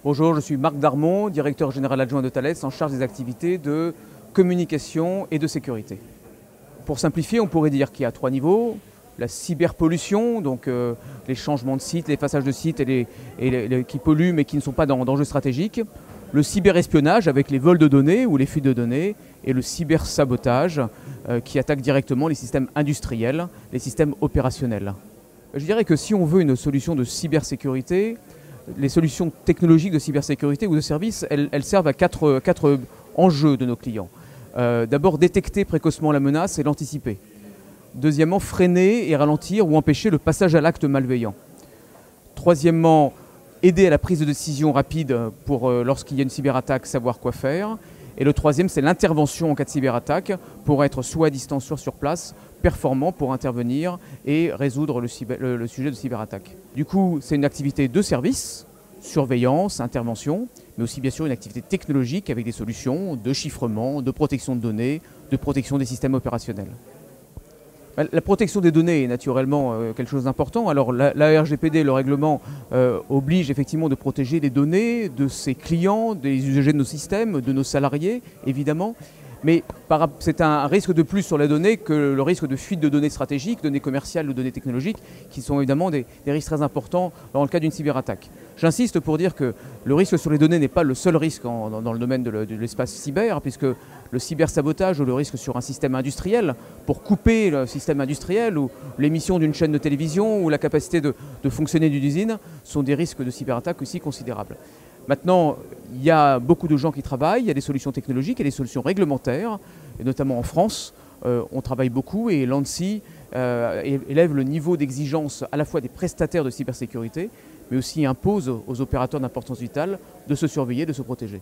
Bonjour, je suis Marc Darmon, directeur général adjoint de Thales, en charge des activités de communication et de sécurité. Pour simplifier, on pourrait dire qu'il y a 3 niveaux. La cyberpollution, donc les changements de site, les passages de sites qui polluent mais qui ne sont pas d'enjeux stratégiques. Le cyberespionnage avec les vols de données ou les fuites de données. Et le cybersabotage qui attaque directement les systèmes industriels, les systèmes opérationnels. Je dirais que si on veut une solution de cybersécurité, les solutions technologiques de cybersécurité ou de services, elles servent à quatre enjeux de nos clients. D'abord, détecter précocement la menace et l'anticiper. Deuxièmement, freiner et ralentir ou empêcher le passage à l'acte malveillant. Troisièmement, aider à la prise de décision rapide pour, lorsqu'il y a une cyberattaque, savoir quoi faire. Et le troisième, c'est l'intervention en cas de cyberattaque pour être soit à distance, soit sur place, performant pour intervenir et résoudre le sujet de cyberattaque. Du coup, c'est une activité de service, surveillance, intervention, mais aussi bien sûr une activité technologique avec des solutions de chiffrement, de protection de données, de protection des systèmes opérationnels. La protection des données est naturellement quelque chose d'important. Alors la RGPD, le règlement, oblige effectivement de protéger les données de ses clients, des usagers de nos systèmes, de nos salariés, évidemment. Mais c'est un risque de plus sur les données que le risque de fuite de données stratégiques, données commerciales ou données technologiques, qui sont évidemment des risques très importants dans le cas d'une cyberattaque. J'insiste pour dire que le risque sur les données n'est pas le seul risque dans le domaine de l'espace cyber, puisque le cybersabotage ou le risque sur un système industriel, pour couper le système industriel ou l'émission d'une chaîne de télévision ou la capacité de fonctionner d'une usine, sont des risques de cyberattaque aussi considérables. Maintenant, il y a beaucoup de gens qui travaillent, il y a des solutions technologiques, il y a des solutions réglementaires, et notamment en France, on travaille beaucoup et l'ANSSI élève le niveau d'exigence à la fois des prestataires de cybersécurité, mais aussi impose aux opérateurs d'importance vitale de se surveiller, de se protéger.